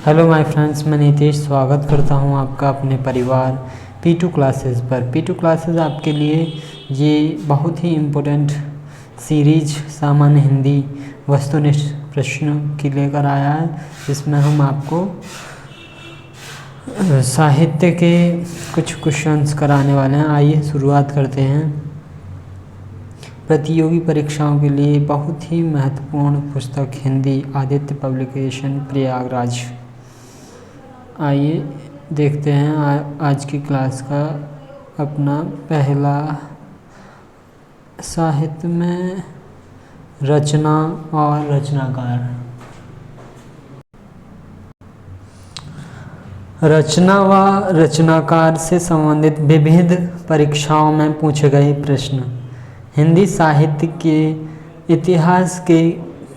Hello my friends, मैं नीतीश स्वागत करता हूं आपका अपने परिवार P2 क्लासेस पर। P2 क्लासेस आपके लिए ये बहुत ही इम्पोर्टेंट सीरीज सामान्य हिंदी वस्तुनिष्ठ प्रश्न की लेकर आया है, जिसमें हम आपको साहित्य के कुछ क्वेश्चंस कराने वाले हैं। आइए शुरुआत करते हैं। प्रतियोगी परीक्षाओं के लिए बहुत ही महत्वपूर्ण पुस्तक हिंदी, आदित्य पब्लिकेशन, प्रयागराज। आइए देखते हैं आज की क्लास का अपना पहला साहित्य में रचना और रचनाकार। रचना व रचनाकार से संबंधित विविध परीक्षाओं में पूछे गए प्रश्न। हिंदी साहित्य के इतिहास के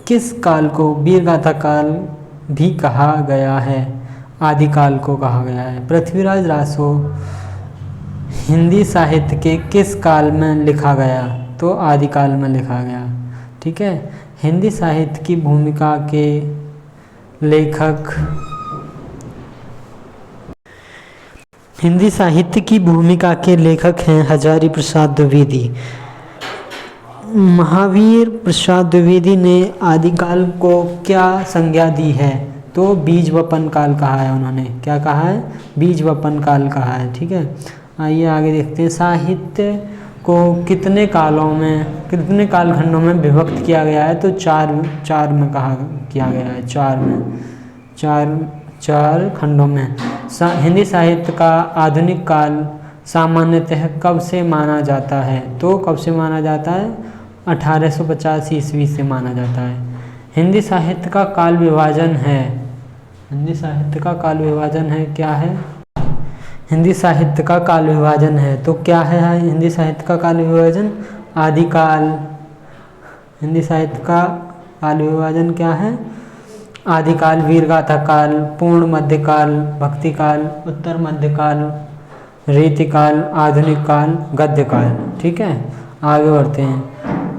किस काल को वीरगाथा काल भी कहा गया है? आदिकाल को कहा गया है। पृथ्वीराज रासो हिंदी साहित्य के किस काल में लिखा गया? तो आदिकाल में लिखा गया। ठीक है। हिंदी साहित्य की भूमिका के लेखक, हिंदी साहित्य की भूमिका के लेखक हैं हजारी प्रसाद द्विवेदी। महावीर प्रसाद द्विवेदी ने आदिकाल को क्या संज्ञा दी है? तो बीज वपन काल कहा है उन्होंने। क्या कहा है? बीज वपन काल कहा है। ठीक है। आइए आगे देखते हैं। साहित्य को कितने कालों में, कितने कालखंडों में विभक्त किया गया है? तो चार में किया गया है। चार खंडों में। हिंदी साहित्य का आधुनिक काल सामान्यतः कब से माना जाता है? तो कब से माना जाता है? 1850 ईस्वी से माना जाता है। हिंदी साहित्य का काल विभाजन है। हिंदी साहित्य का काल विभाजन है। क्या है? हिंदी साहित्य का काल विभाजन है। तो क्या है हिंदी साहित्य का काल विभाजन? आदिकाल। हिंदी साहित्य का काल विभाजन क्या है? आदिकाल, वीरगाथा काल, पूर्ण मध्यकाल, भक्तिकाल, उत्तर मध्यकाल, रीतिकाल, आधुनिक काल, गद्यकाल। ठीक है। आगे बढ़ते हैं।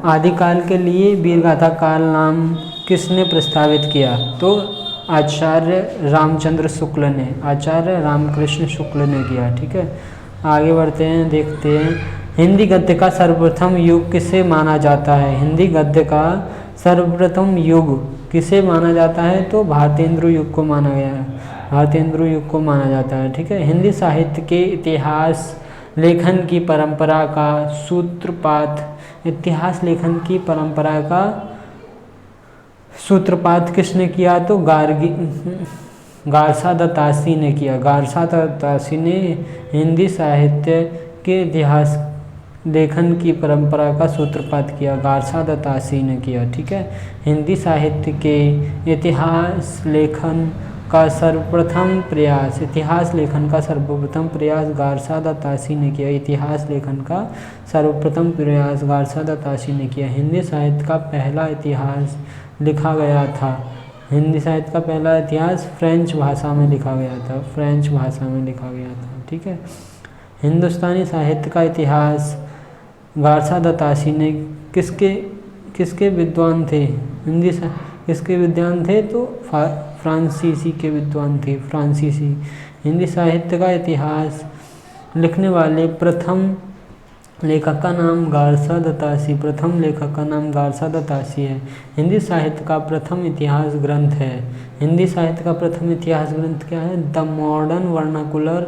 आदिकाल के लिए वीरगाथा काल नाम किसने प्रस्तावित किया? तो आचार्य रामचंद्र शुक्ल ने, आचार्य रामकृष्ण शुक्ल ने किया। ठीक है। आगे बढ़ते हैं, देखते हैं। हिंदी गद्य का सर्वप्रथम युग किसे माना जाता है? हिंदी गद्य का सर्वप्रथम युग किसे माना जाता है? तो भारतेंदु युग को माना गया है। भारतेंदु युग को माना जाता है। ठीक है। हिंदी साहित्य के इतिहास लेखन की परंपरा का सूत्रपात, इतिहास लेखन की परंपरा का सूत्रपात किसने किया? तो गारसा दत्तासी ने किया। गारसा दत्तासी ने हिंदी साहित्य के इतिहास लेखन की परंपरा का सूत्रपात किया। गारसा दत्तासी ने किया। ठीक है। हिंदी साहित्य के इतिहास लेखन का सर्वप्रथम प्रयास, इतिहास लेखन का सर्वप्रथम प्रयास गारसा दत्तासी ने किया। इतिहास लेखन का सर्वप्रथम प्रयास गारसा दत्तासी ने किया। हिंदी साहित्य का पहला इतिहास लिखा गया था। हिंदी साहित्य का पहला इतिहास फ्रेंच भाषा में लिखा गया था। फ्रेंच भाषा में लिखा गया था। ठीक है। हिंदुस्तानी साहित्य का इतिहास गारसा दत्तासी ने किसके विद्वान थे? हिंदी किसके विद्वान थे? तो फ्रांसीसी के विद्वान थे। फ्रांसीसी। हिंदी साहित्य का इतिहास लिखने वाले प्रथम लेखक का नाम गारसा दत्तासी, प्रथम लेखक का नाम गारसा दत्तासी है। हिंदी साहित्य का प्रथम इतिहास ग्रंथ है। हिंदी साहित्य का प्रथम इतिहास ग्रंथ क्या है? The modern vernacular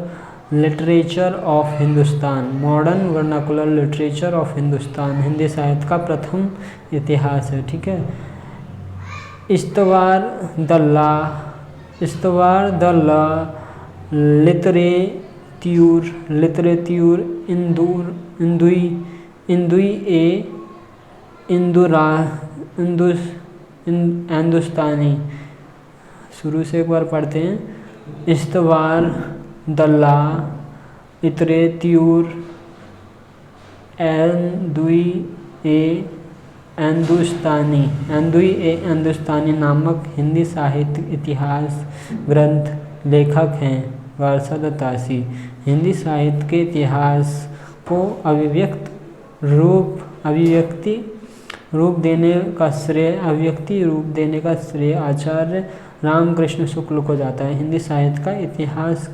literature of Hindustan. Modern vernacular literature of Hindustan Hindi साहित्य का प्रथम इतिहास है। ठीक है। इस्तवार द ला लिटरेत्यूर हिंदुस्तानी। शुरू से एक बार पढ़ते हैं। इस्तवार द ला लिटरेत्यूर हिंदुस्तानी नामक हिंदी साहित्य इतिहास ग्रंथ लेखक हैं गारसा दत्तासी। हिंदी साहित्य के इतिहास को अभिव्यक्ति रूप देने का श्रेय आचार्य रामकृष्ण शुक्ल को जाता है। हिंदी साहित्य का इतिहास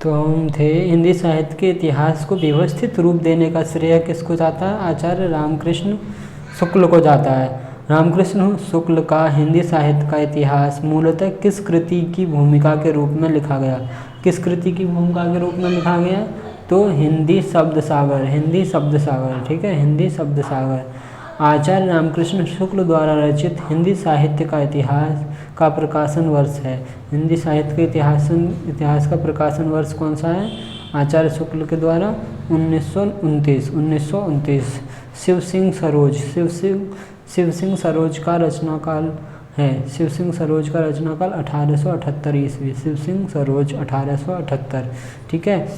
तो हम थे हिंदी साहित्य के इतिहास को व्यवस्थित रूप देने का श्रेय किसको जाता है? आचार्य रामकृष्ण शुक्ल को जाता है। रामकृष्ण शुक्ल का हिंदी साहित्य का इतिहास मूलतः किस कृति की भूमिका के रूप में लिखा गया? किस कृति की भूमिका के रूप में लिखा गया? तो हिंदी शब्द सागर, हिंदी शब्द सागर, ठीक है, हिंदी शब्द सागर। आचार्य रामकृष्ण शुक्ल द्वारा रचित हिंदी साहित्य का इतिहास का प्रकाशन वर्ष है। हिंदी साहित्य के इतिहास का प्रकाशन वर्ष कौन सा है? आचार्य शुक्ल के द्वारा 1929। शिव सिंह सरोज का रचनाकाल है। शिव सिंह सरोज का रचनाकाल 1878 ईस्वी। शिव सिंह सरोज 1878, ठीक है।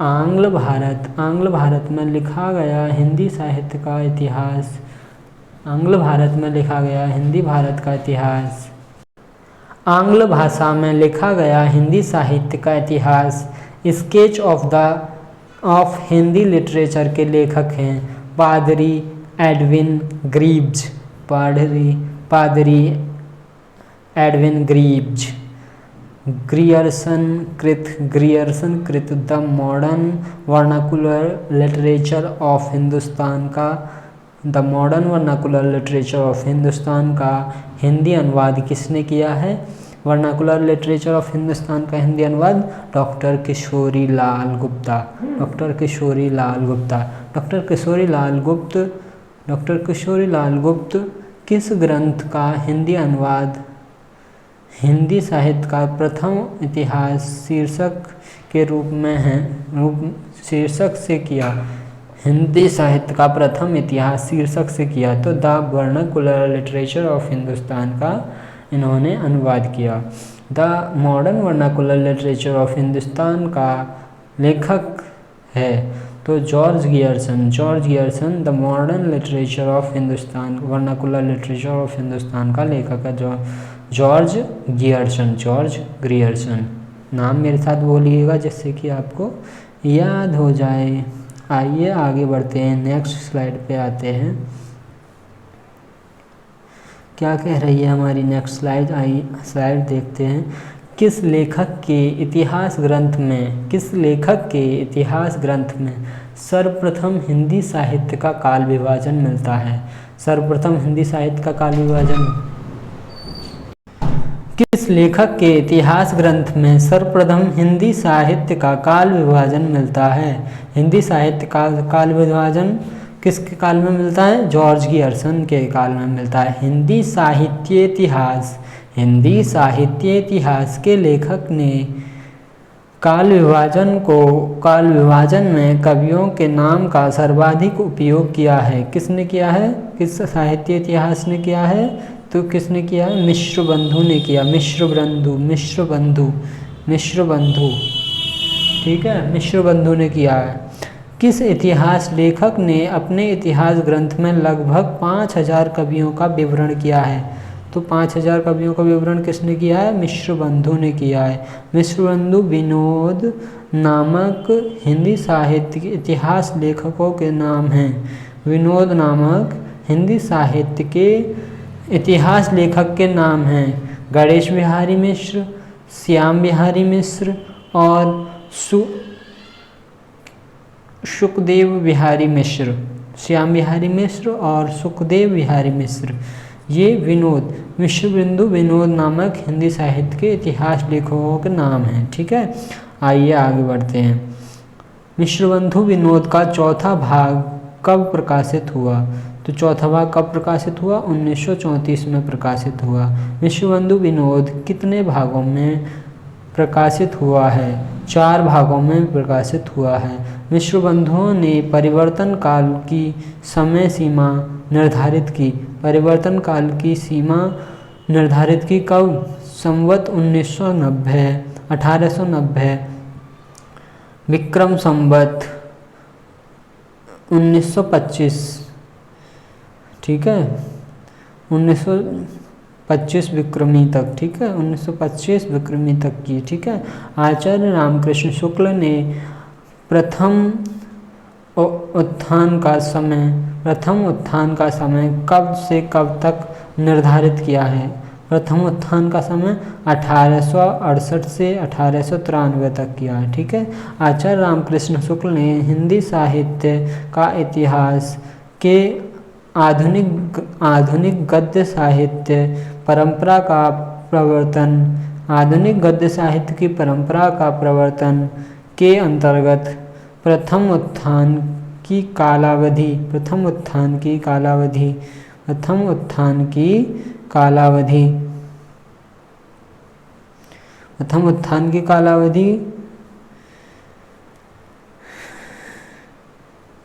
आंग्ल भारत में लिखा गया हिंदी साहित्य का इतिहास। आंग्ल भारत में लिखा गया हिंदी भारत का इतिहास। आंग्ल भाषा में लिखा गया हिंदी साहित्य का इतिहास स्केच ऑफ हिंदी लिटरेचर के लेखक हैं पादरी एडविन ग्रीव्ज। पादरी एडविन ग्रीव्ज। ग्रियर्सन कृत the modern vernacular literature of Hindustan का हिंदी अनुवाद किसने किया है? वर्नाकुलर लिटरेचर ऑफ हिंदुस्तान का हिंदी अनुवाद डॉक्टर किशोरी लाल गुप्ता। डॉक्टर किशोरी लाल गुप्त किस ग्रंथ का हिंदी अनुवाद हिंदी साहित्य का प्रथम इतिहास शीर्षक के रूप से किया? हिंदी साहित्य का प्रथम इतिहास शीर्षक से किया तो the vernacular literature of Hindustan का इन्होंने अनुवाद किया। The modern vernacular literature of Hindustan का लेखक है तो George Gierson the modern literature of Hindustan vernacular literature of Hindustan का लेखक है जॉर्ज ग्रियर्सन। नाम मेरे साथ बोलिएगा जिससे कि आपको याद हो जाए। आइए आगे बढ़ते हैं, नेक्स्ट स्लाइड पे आते हैं। क्या कह रही है हमारी नेक्स्ट स्लाइड? स्लाइड देखते हैं। किस लेखक के इतिहास ग्रंथ में सर्वप्रथम हिंदी साहित्य का काल विभाजन मिलता है? सर्वप्रथम हिंदी साहित्य का काल विभाजन किस लेखक के इतिहास ग्रंथ में सर्वप्रथम हिंदी साहित्य का काल विभाजन मिलता है? हिंदी साहित्य का काल विभाजन किसके काल में मिलता है? जॉर्ज गियर्सन के काल में मिलता है। हिंदी साहित्य इतिहास के लेखक ने काल विभाजन में कवियों के नाम का सर्वाधिक उपयोग किया है। किसने किया है? किस साहित्य इतिहास ने किया है? तो किसने किया है? मिश्रबंधु ने किया। मिश्रबंधु, ठीक है, मिश्रबंधु ने किया है। किस इतिहास लेखक ने अपने इतिहास ग्रंथ में लगभग 5000 कवियों का विवरण किया है? तो 5000 कवियों का विवरण किसने किया है? मिश्रबंधु ने किया है। मिश्रबंधु विनोद नामक हिंदी साहित्य के इतिहास लेखकों के नाम हैं। विनोद नामक हिंदी साहित्य के इतिहास लेखक के नाम हैं गणेश बिहारी मिश्र, श्याम बिहारी मिश्र और सुखदेव बिहारी मिश्र। श्याम बिहारी मिश्र और सुखदेव बिहारी मिश्र ये मिश्रबिंदु विनोद नामक हिंदी साहित्य के इतिहास लेखकों के नाम हैं। ठीक है, आइए आगे बढ़ते हैं। मिश्रबंधु विनोद का चौथा भाग कब प्रकाशित हुआ? तो चौथा भाग कब प्रकाशित हुआ? 1934 में प्रकाशित हुआ। मिश्रबंधु विनोद कितने भागों में प्रकाशित हुआ है? 4 भागों में प्रकाशित हुआ है। मिश्रबंधुओं ने परिवर्तन काल की समय सीमा निर्धारित की। परिवर्तन काल की सीमा निर्धारित की कब? संवत 1890, विक्रम संवत 1925। ठीक है, 1925 विक्रमी तक। ठीक है, 1925 विक्रमी तक की। ठीक है, आचार्य रामकृष्ण शुक्ल ने प्रथम उत्थान का समय कब से कब तक निर्धारित किया है? प्रथम उत्थान का समय 1868 से 1893 तक किया है। ठीक है। आचार्य रामकृष्ण शुक्ल ने हिंदी साहित्य का इतिहास के आधुनिक गद्य साहित्य परंपरा का प्रवर्तन आधुनिक गद्य साहित्य की परंपरा का प्रवर्तन के अंतर्गत प्रथम उत्थान की कालावधि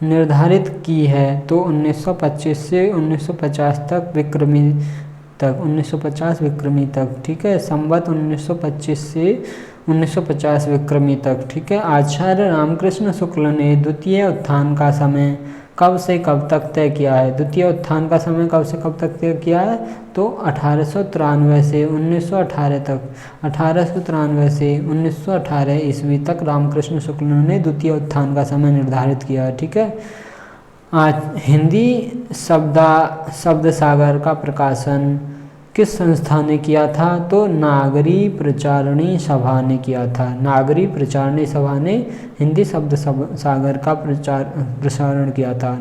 निर्धारित की है तो 1925 से 1950 तक विक्रमी तक। ठीक है। संवत 1925 से 1950 विक्रमी तक। ठीक है। आचार्य रामकृष्ण शुक्ल ने द्वितीय उत्थान का समय कब से कब तक तय किया है? द्वितीय उत्थान का समय कब से कब तक तय किया है? तो 1893 से 1918 तक। 1893 से 1918 ईस्वी तक रामकृष्ण शुक्ल ने द्वितीय उत्थान का समय निर्धारित किया है। ठीक है। आज हिंदी शब्द सागर का प्रकाशन किस संस्था ने किया था? तो नागरी प्रचारणी सभा ने किया था। नागरी प्रचारणी सभा ने हिंदी शब्द सागर का प्रसारण किया था।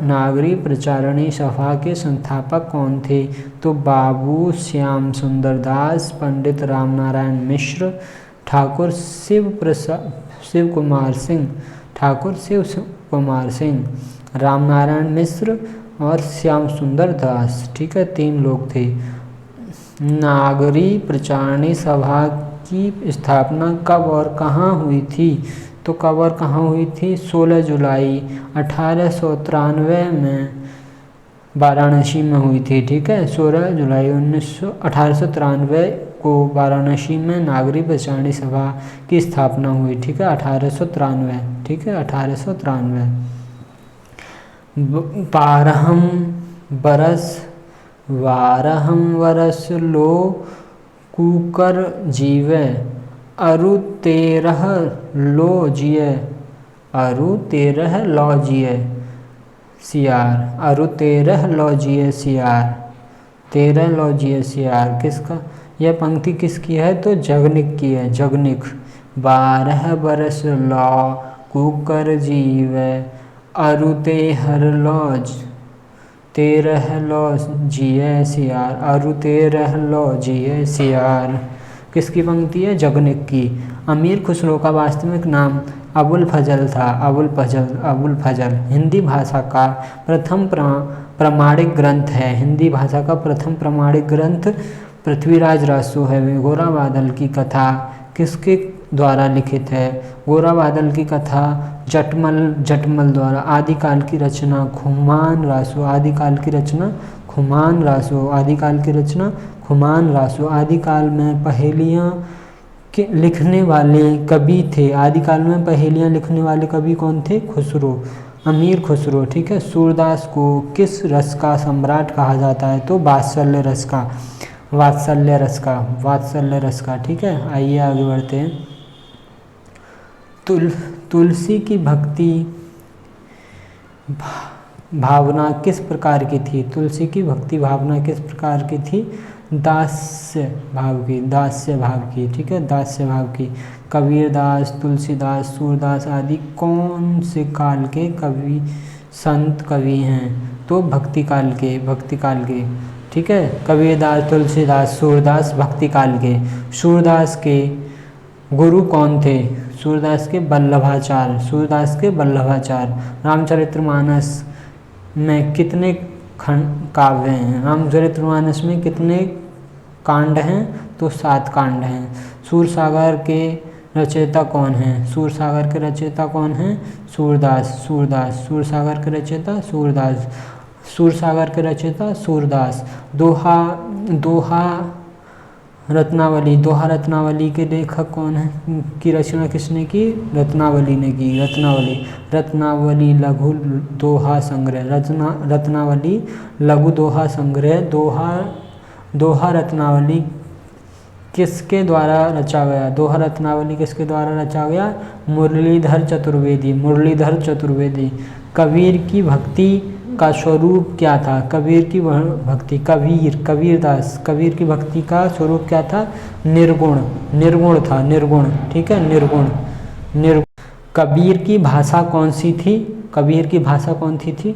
नागरी प्रचारणी सभा के संस्थापक कौन थे? तो बाबू श्याम सुंदर दास, पंडित रामनारायण मिश्र, ठाकुर शिव कुमार सिंह, रामनारायण मिश्र और श्याम सुंदर दास। ठीक है। 3 लोग थे। नागरी प्रचारणी सभा की स्थापना कब और कहाँ हुई थी? तो कब और कहाँ हुई थी? 16 जुलाई 1893 में वाराणसी में हुई थी। ठीक है। 16 जुलाई 1893 को वाराणसी में नागरी प्रचारणी सभा की स्थापना हुई। ठीक है। 1893। ठीक है। 1893। 12 बरस लो कूकर जीवे, अरु 13 लो जिये सियार। अरु 13 लो जिये सियार। 13 लो जिये सियार किसका? यह पंक्ति किसकी है? तो जगनिक की है। जगनिक। 12 बरस लो कूकर जीवे, अरु 13 लो जिये सियार। अरु 13 लो जिये सियार किसकी पंक्ति है? जगनिक की। अमीर खुसरो का वास्तविक नाम अबुल फजल था। अबुल फजल हिंदी भाषा का प्रथम प्रामाणिक ग्रंथ है। हिंदी भाषा का प्रथम प्रामाणिक ग्रंथ पृथ्वीराज रासो है। गोरा बादल की कथा किसके द्वारा लिखित है? गोरा बादल की कथा जटमल द्वारा। आदिकाल की रचना खुमान रासो। आदिकाल में पहेलियाँ लिखने वाले कवि थे। आदिकाल में पहेलियाँ लिखने वाले कवि कौन थे? खुसरो, अमीर खुसरो। ठीक है। सूरदास को किस रस का सम्राट कहा जाता है? तो वात्सल्य रस का। ठीक है। आइए आगे बढ़ते हैं। तुलसी की भक्ति भावना किस प्रकार की थी? तुलसी की भक्ति भावना किस प्रकार की थी? दास्य भाव की। ठीक है। दास्य भाव की। कबीरदास, तुलसीदास, सूरदास आदि कौन से काल के संत कवि हैं? तो भक्ति काल के। ठीक है। कबीरदास, तुलसीदास, सूरदास भक्ति काल के। सूरदास के गुरु कौन थे? सूरदास के वल्लभाचार्य। रामचरितमानस में कितने काव्य हैं? रामचरितमानस में कितने कांड हैं? तो 7 कांड हैं। सूरसागर के रचयिता कौन हैं? सूरदास। सूरसागर के रचयिता सूरदास। दोहा रत्नावली के लेखक कौन है? की रचना किसने की? रत्नावली ने की। रत्नावली लघु दोहा संग्रह। रत्नावली लघु दोहा संग्रह। दोहा रत्नावली किसके द्वारा रचा गया? मुरलीधर चतुर्वेदी। कबीर की भक्ति का स्वरूप क्या था? कबीर की भक्ति, कबीरदास, कबीर की भक्ति का स्वरूप क्या था? निर्गुण, निर्गुण था, निर्गुण, ठीक है, निर्गुण, निर्गुण। कबीर की भाषा कौन सी थी? कबीर की भाषा कौन सी थी?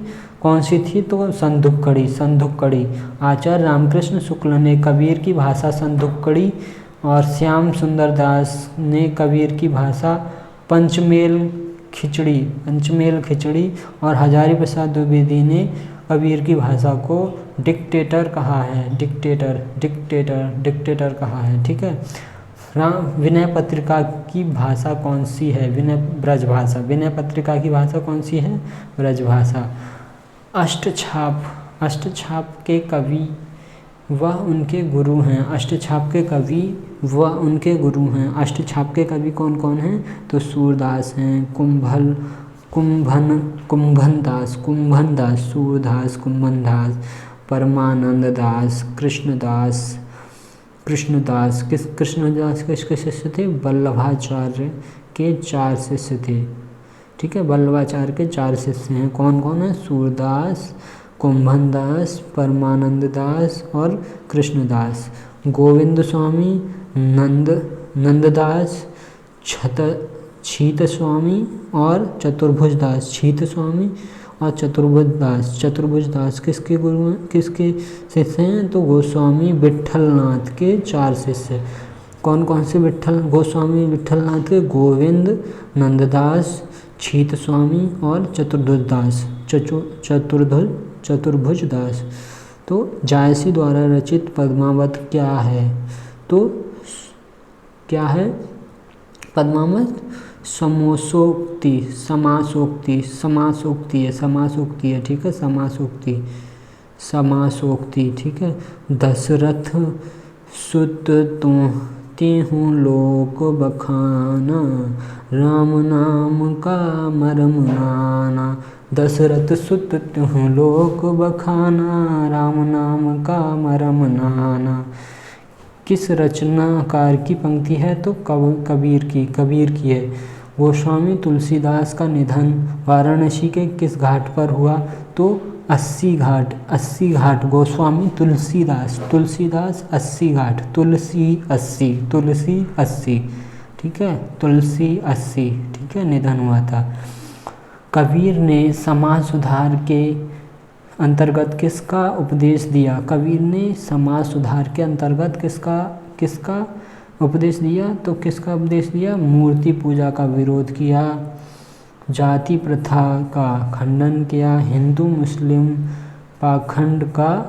तो संधुक्कड़ी, संधुक्कड़ी। आचार्य रामकृष्ण शुक्ल ने कबीर की भाषा संधुक्कड़ी और श्याम सुंदर दास ने कबीर की भाषा पंचमेल खिचड़ी और हजारी प्रसाद द्विवेदी ने कबीर की भाषा को डिक्टेटर कहा है, डिक्टेटर कहा है, ठीक है। विनय पत्रिका की भाषा कौन सी है? ब्रजभाषा। विनय पत्रिका की भाषा कौन सी है? ब्रजभाषा। अष्टछाप के कवि वह उनके गुरु हैं। अष्टछाप के कवि वह उनके गुरु हैं। अष्टछाप के कवि कौन कौन हैं? तो सूरदास हैं, कुंभन दास, सूरदास, कुंभन दास, परमानंद दास, कृष्णदास किसके शिष्य थे? वल्लभाचार्य के 4 शिष्य थे, ठीक है। वल्लभाचार्य के 4 शिष्य हैं। कौन कौन है? सूरदास, कुंभन दास, परमानंद दास और कृष्णदास। गोविंद स्वामी, नंददास, छीत स्वामी और चतुर्भुज दास। छीत स्वामी और चतुर्भुज दास किसके गुरु हैं? किसके शिष्य हैं? तो गोस्वामी विट्ठलनाथ के 4 शिष्य। कौन कौन से गोस्वामी विट्ठलनाथ के? गोविंद, नंददास, छीत स्वामी और चतुर्भुज दास। तो जायसी द्वारा रचित पद्मावत क्या है? तो क्या है पद्मावत? समासोक्ति है, ठीक है, समासोक्ति, ठीक है। दशरथ सुत तेहूँ लोक बखाना, राम नाम का मरम नाना। दशरथ सुत तेहूँ लोक बखाना, राम नाम का मरम नाना। किस रचनाकार की पंक्ति है? तो कबीर की है। गोस्वामी तुलसीदास का निधन वाराणसी के किस घाट पर हुआ? तो 80 घाट। गोस्वामी तुलसीदास 80 घाट, तुलसी 80, ठीक है, तुलसी 80, ठीक है, निधन हुआ था। कबीर ने समाज सुधार के अंतर्गत किसका उपदेश दिया? कबीर ने समाज सुधार के अंतर्गत किसका उपदेश दिया? तो किसका उपदेश दिया? मूर्ति पूजा का विरोध किया, जाति प्रथा का खंडन किया, हिंदू मुस्लिम पाखंड का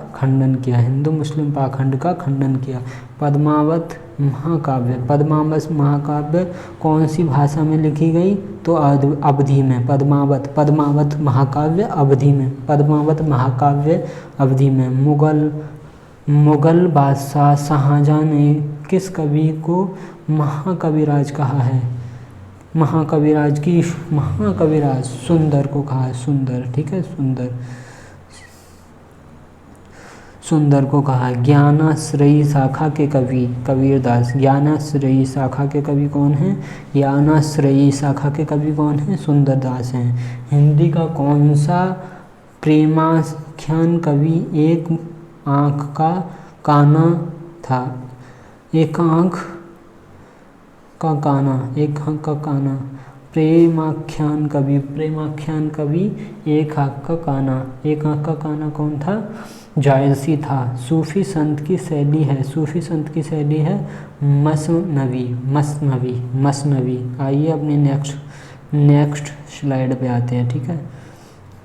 खंडन किया। पद्मावत महाकाव्य कौन सी भाषा में लिखी गई? तो अवधी में। पद्मावत महाकाव्य अवधी में। मुगल बादशाह शाहजहां ने किस कवि को महाकविराज कहा है? महाकविराज सुंदर को कहा है, सुंदर, ठीक है, सुंदर को कहा। ज्ञानाश्रयी शाखा के कवि कबीरदास। ज्ञानाश्रयी शाखा के कवि कौन हैं? सुंदरदास हैं। हिंदी का कौन सा प्रेमाख्यान कवि एक आँख का काना था? एक आँख का काना। प्रेमाख्यान कवि एक आँख का काना कौन था? जायसी था। सूफी संत की शैली है मसनवी। आइए अपने नेक्स्ट स्लाइड पे आते हैं, ठीक है।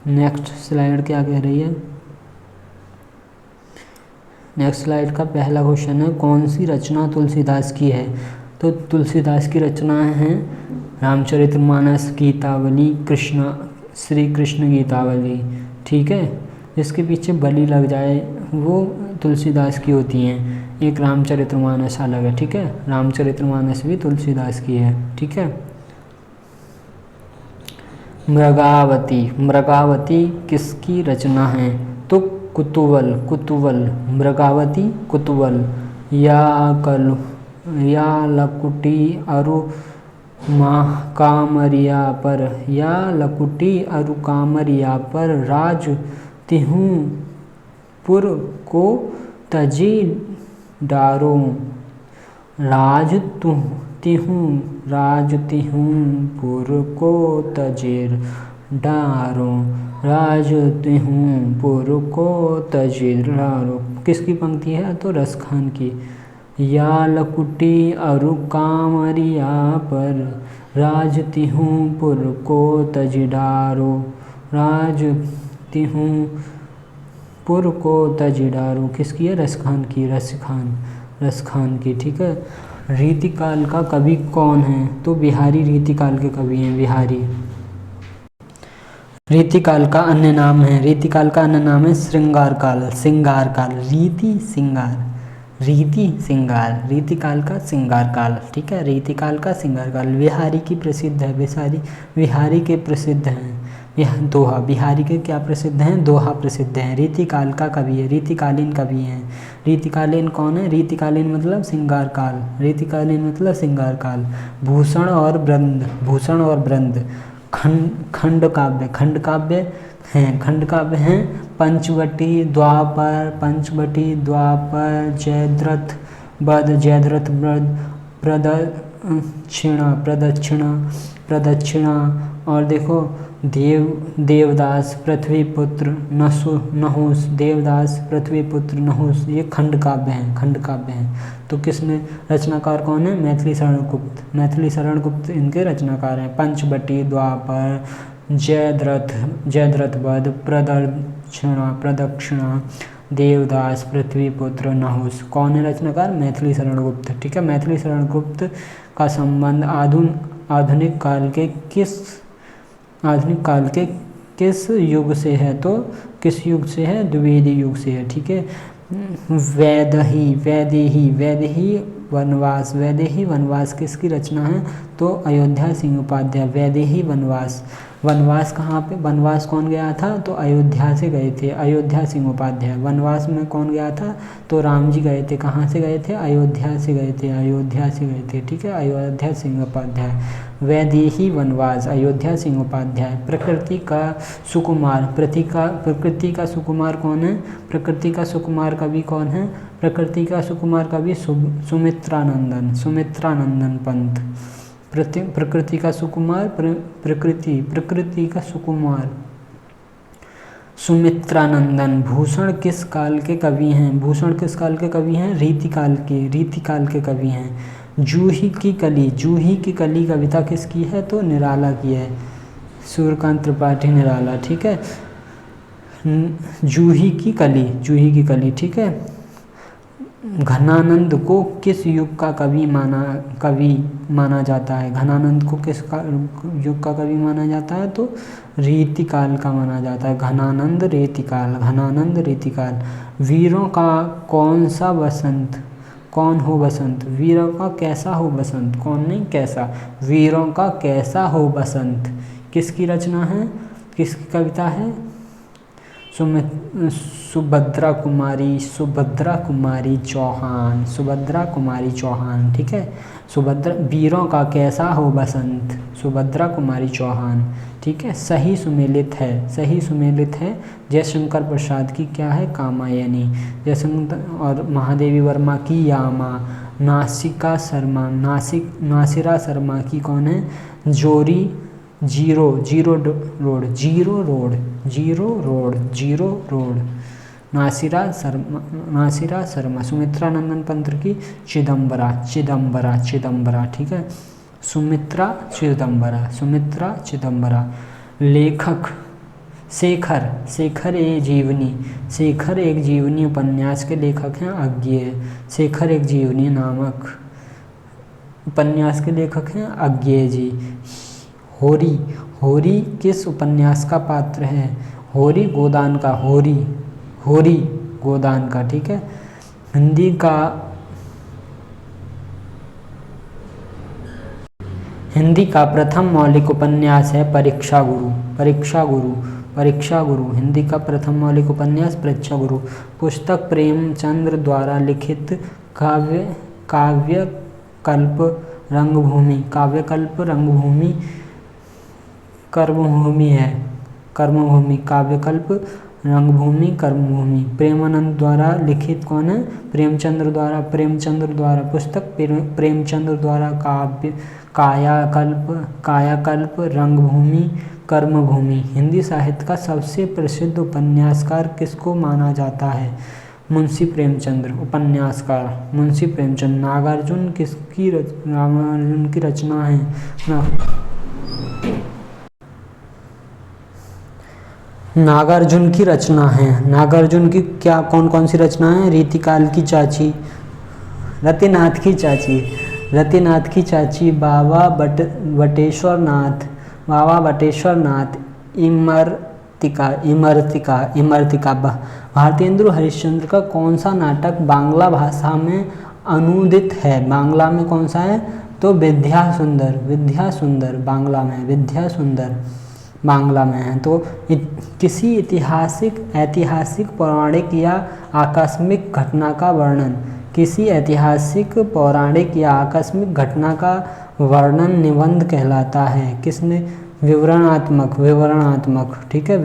नेक्स्ट स्लाइड क्या कह रही है? नेक्स्ट स्लाइड का पहला क्वेश्चन है, कौन सी रचना तुलसीदास की है? तो तुलसीदास की रचनाएं हैं रामचरितमानस, गीतावली, श्री कृष्ण गीतावली, ठीक है। जिसके पीछे बलि लग जाए वो तुलसीदास की होती हैं। एक रामचरितमानस अलग है, ठीक है, रामचरितमानस भी तुलसीदास की है, ठीक है। मृगावती किसकी रचना है? तो कुतुवल। मृगावती कुतुवल। या लकुटी अरु कामरिया पर राज तिहूँ पुर को तजी डारो। राज तिहूँ पुर को तजेर डारो। राज तिहूँ पुर को तजेर डारो। किसकी पंक्ति है? तो रस खान की। या लकुटी अरु कामरिया पर, राज तिहूँ पुर को तजी डारो। राज तिहूँ पुर को तजी डारो किसकी है? रस खान की। रस खान की, ठीक है। रीतिकाल का कवि कौन है? तो बिहारी रीतिकाल के कवि हैं, बिहारी। रीतिकाल का अन्य नाम है, रीतिकाल का अन्य नाम है श्रृंगार काल, सिंगार काल, रीति सिंगार, रीतिकाल का सिंगार काल, ठीक है। रीतिकाल का सिंगार काल। बिहारी की प्रसिद्ध है, बिहारी के प्रसिद्ध हैं दोहा। बिहारी के क्या प्रसिद्ध हैं? दोहा प्रसिद्ध हैं। रीतिकाल का कवि है, रीतिकालीन कवि हैं। रीतिकालीन कौन है? रीतिकालीन मतलब सिंगार काल, रीतिकालीन मतलब सिंगार काल। भूषण और ब्रंद। खंड काव्य हैं पंचवटी द्वापर, जयद्रथ बध, प्रदक्षिणा और देखो देवदास पृथ्वीपुत्र नहुस, ये खंड काव्य हैं। तो किसने रचनाकार कौन है? मैथिली शरण गुप्त इनके रचनाकार हैं। पंचवटी द्वापर, जयद्रथ वध, प्रदक्षिणा, देवदास, पृथ्वीपुत्र, नहुस। कौन है रचनाकार? मैथिली शरण गुप्त, ठीक है। मैथिली शरण गुप्त का संबंध आधुनिक काल के किस युग से है? तो किस युग से है? द्विवेदी युग से है, ठीक है। वैदेही वनवास किसकी रचना है? तो अयोध्या सिंह उपाध्याय। वैदेही वनवास कहाँ पे? वनवास कौन गया था? तो अयोध्या से गए थे, अयोध्या सिंह उपाध्याय। वनवास में कौन गया था? तो राम जी गए थे। कहाँ से गए थे? अयोध्या से गए थे, ठीक है। अयोध्या सिंह उपाध्याय। वैदेही वनवास, अयोध्या सिंह उपाध्याय। प्रकृति का सुकुमार कौन है? प्रकृति का सुकुमार कवि कौन है? प्रकृति का सुकुमार कवि सुमित्रानंदन पंत। प्रकृति का सुकुमार सुमित्रानंदन। भूषण किस काल के कवि हैं? रीतिकाल के कवि हैं। जूही की कली कविता किसकी है? तो निराला की है, सूर्यकांत त्रिपाठी निराला, ठीक है। जूही की कली, ठीक है। घनानंद को किस युग का कवि माना जाता है? घनानंद को किस युग का कवि माना जाता है? तो रीतिकाल का माना जाता है। घनानंद रीतिकाल। वीरों का कौन हो बसंत? वीरों का कैसा हो बसंत? कौन नहीं, कैसा। वीरों का कैसा हो बसंत किसकी रचना है? किसकी कविता है? सुभद्रा कुमारी चौहान, ठीक है। वीरों का कैसा हो बसंत, सुभद्रा कुमारी चौहान, ठीक है। सही सुमेलित है जयशंकर प्रसाद की क्या है? कामायनी। और महादेवी वर्मा की यामा। नासिरा शर्मा की कौन है? Zero road. नासिरा शर्मा। सुमित्रानंदन पंत की चिदम्बरा, ठीक है। सुमित्रा चिदम्बरा। लेखक शेखर एक जीवनी उपन्यास के लेखक हैं अज्ञेय। शेखर एक जीवनी नामक उपन्यास के लेखक हैं अज्ञेय जी। होरी किस उपन्यास का पात्र है? होरी गोदान का, ठीक है। हिंदी का प्रथम मौलिक उपन्यास है परीक्षा गुरु। हिंदी का प्रथम मौलिक उपन्यास परीक्षा गुरु। पुस्तक प्रेमचंद्र द्वारा लिखित काव्यकल्प रंगभूमि कर्मभूमि है। काव्यकल्प रंगभूमि कर्मभूमि। प्रेमानंद द्वारा लिखित कौन है? प्रेमचंद्र द्वारा। प्रेमचंद्र द्वारा पुस्तक प्रेमचंद्र द्वारा काव्य कायाकल्प रंगभूमि कर्मभूमि। हिंदी साहित्य का सबसे प्रसिद्ध उपन्यासकार किसको माना जाता है? मुंशी प्रेमचंद्र। उपन्यासकार मुंशी प्रेमचंद्र। नागार्जुन नागार्जुन की रचना है? नागार्जुन की रचना है। नागार्जुन की क्या कौन कौन सी रचना है? रीतिकाल की चाची, रतिनाथ की चाची, रतिनाथ की चाची, बाबा बटेश्वर नाथ, इमर्तिका। भारतेंदु हरिश्चंद्र का कौन सा नाटक बांग्ला भाषा में अनुदित है? बांग्ला में कौन सा है? तो विद्या सुंदर बांग्ला में, विद्या सुंदर बांग्ला में है। तो किसी ऐतिहासिक पौराणिक या आकस्मिक घटना का वर्णन, किसी ऐतिहासिक पौराणिक या आकस्मिक घटना का वर्णन निबंध कहलाता है। किसने? विवरणात्मक। ठीक है,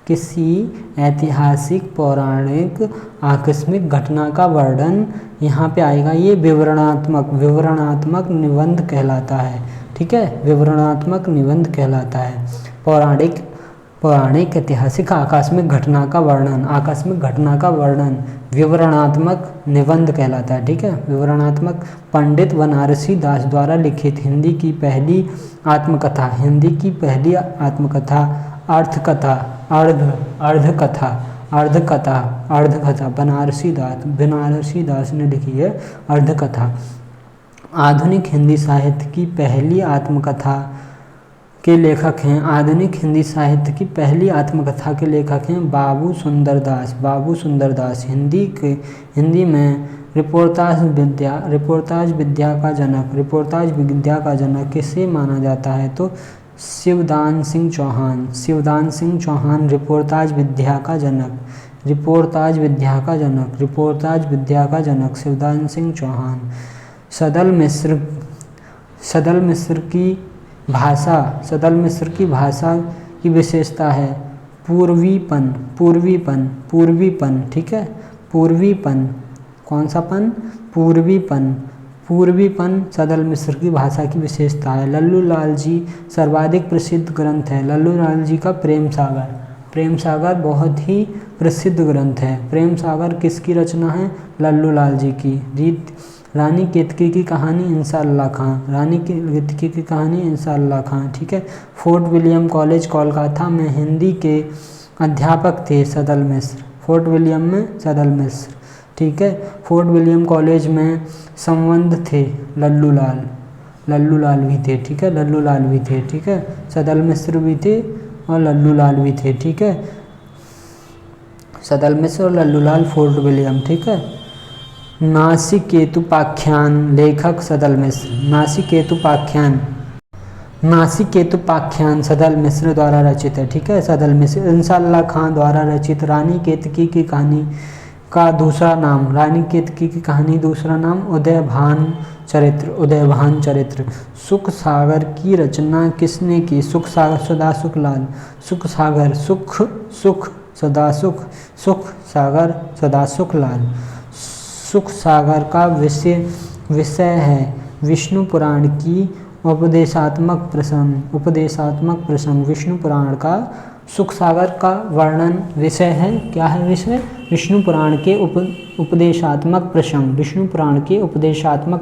किसी ऐतिहासिक पौराणिक आकस्मिक घटना का वर्णन यहाँ पे आएगा, ये विवरणात्मक निबंध कहलाता है। ठीक है, विवरणात्मक निबंध कहलाता है। पौराणिक ऐतिहासिक आकस्मिक घटना का वर्णन विवरणात्मक निबंध कहलाता है। ठीक है, विवरणात्मक। पंडित बनारसी दास द्वारा लिखित हिंदी की पहली आत्मकथा अर्धकथा बनारसी दास ने लिखी है अर्धकथा। आधुनिक हिंदी साहित्य की पहली आत्मकथा के लेखक हैं? आधुनिक हिंदी साहित्य की पहली आत्मकथा के लेखक हैं बाबू सुंदरदास। हिंदी में रिपोर्ताज विद्या का जनक किसे माना जाता है? तो शिवदान सिंह चौहान रिपोर्ताज विद्या का जनक शिवदान सिंह चौहान। सदल मिस्र की भाषा की विशेषता है पूर्वीपन। ठीक है, पूर्वीपन। कौन सा पन? पूर्वीपन सदल मिस्र की भाषा की विशेषता है। लल्लू लाल जी सर्वाधिक प्रसिद्ध ग्रंथ है। लल्लू लाल जी का प्रेम सागर बहुत ही प्रसिद्ध ग्रंथ है। प्रेम सागर किसकी रचना है? लल्लू लाल जी की। रानी केतकी की कहानी इंशाअल्लाह खां। ठीक है, फोर्ट विलियम कॉलेज कोलकाता में हिंदी के अध्यापक थे सदल मिस्र। फोर्ट विलियम में सदल मिस्र। ठीक है, फोर्ट विलियम कॉलेज में संबंध थे लल्लू लाल भी थे। ठीक है, लल्लू लाल भी थे। ठीक है, सदल मिस्र भी थे और लल्लू लाल भी थे। ठीक है, सदल मिस्र और लल्लू लाल फोर्ट विलियम। ठीक है, नासिकेतुपाख्यान लेखक सदल मिस्र। नासिकेतुपाख्यान सदल मिस्र द्वारा रचित है। ठीक है, सदल मिस्र। इंशाअल्लाह खां द्वारा रचित रानी केतकी की कहानी का दूसरा नाम उदयभान चरित्र। सुख सागर की रचना किसने की? सुख सागर का विषय है विष्णु पुराण की उपदेशात्मक प्रसंग। विष्णु पुराण का सुख सागर का वर्णन विषय है। क्या है विषय? विष्णु पुराण के उपदेशात्मक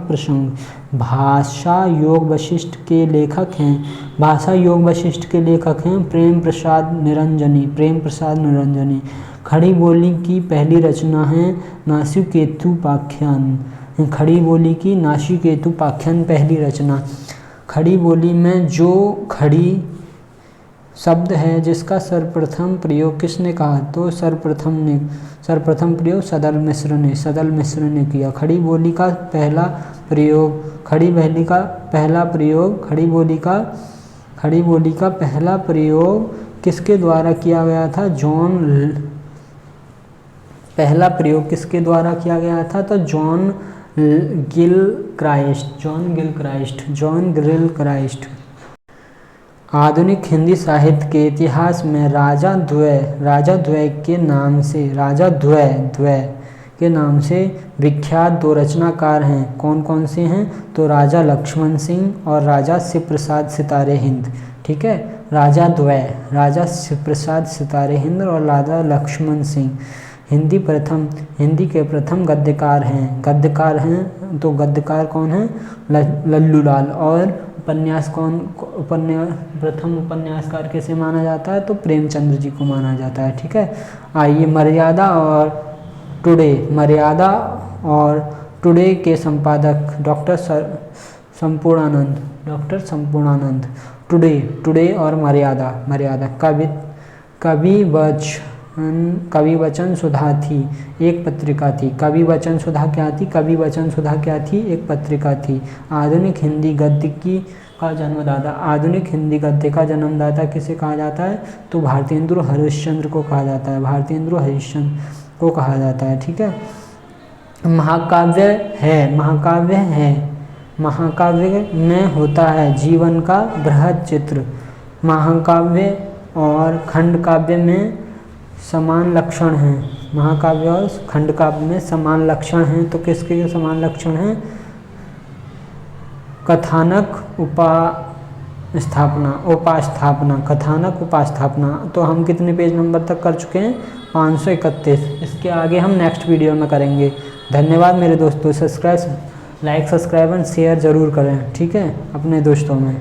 प्रसंग। भाषा योग वशिष्ठ के लेखक हैं प्रेम प्रसाद निरंजनी। खड़ी बोली की पहली रचना है नासिकेतुपाख्यान पहली रचना। खड़ी बोली में जो खड़ी शब्द है जिसका सर्वप्रथम प्रयोग किसने कहा? तो सर्वप्रथम प्रयोग सदल मिस्र ने किया। खड़ी बोली का पहला प्रयोग किसके द्वारा किया गया था? तो जॉन गिल क्राइस्ट। आधुनिक हिंदी साहित्य के इतिहास में राजा द्वय के नाम से विख्यात दो रचनाकार हैं। कौन कौन से हैं? तो राजा लक्ष्मण सिंह और राजा शिव प्रसाद सितारे हिंद। ठीक है, राजा शिव प्रसाद सितारे हिंद और राजा लक्ष्मण सिंह हिंदी के प्रथम गद्यकार हैं। तो गद्यकार कौन हैं? लल्लू लाल। और प्रथम उपन्यासकार किसे माना जाता है? तो प्रेमचंद्र जी को माना जाता है। ठीक है, आइए मर्यादा और टुडे के संपादक डॉक्टर संपूर्णानंद। टुडे और मर्यादा कवि वचन सुधा थी, एक पत्रिका थी। कवि वचन सुधा क्या थी? एक पत्रिका थी। आधुनिक हिंदी गद्य का जन्मदाता किसे कहा जाता है? तो भारतेंदु हरिश्चंद्र को कहा जाता है। ठीक है, महाकाव्य में होता है जीवन का बृहद चित्र। महाकाव्य और खंड काव्य में समान लक्षण हैं। महाकाव्य और खंड काव्य में समान लक्षण हैं। तो किसके समान लक्षण हैं? कथानक उपास्थापना। तो हम कितने पेज नंबर तक कर चुके हैं? 531। इसके आगे हम नेक्स्ट वीडियो में करेंगे। धन्यवाद मेरे दोस्तों। सब्सक्राइब एंड शेयर ज़रूर करें। ठीक है, अपने दोस्तों में।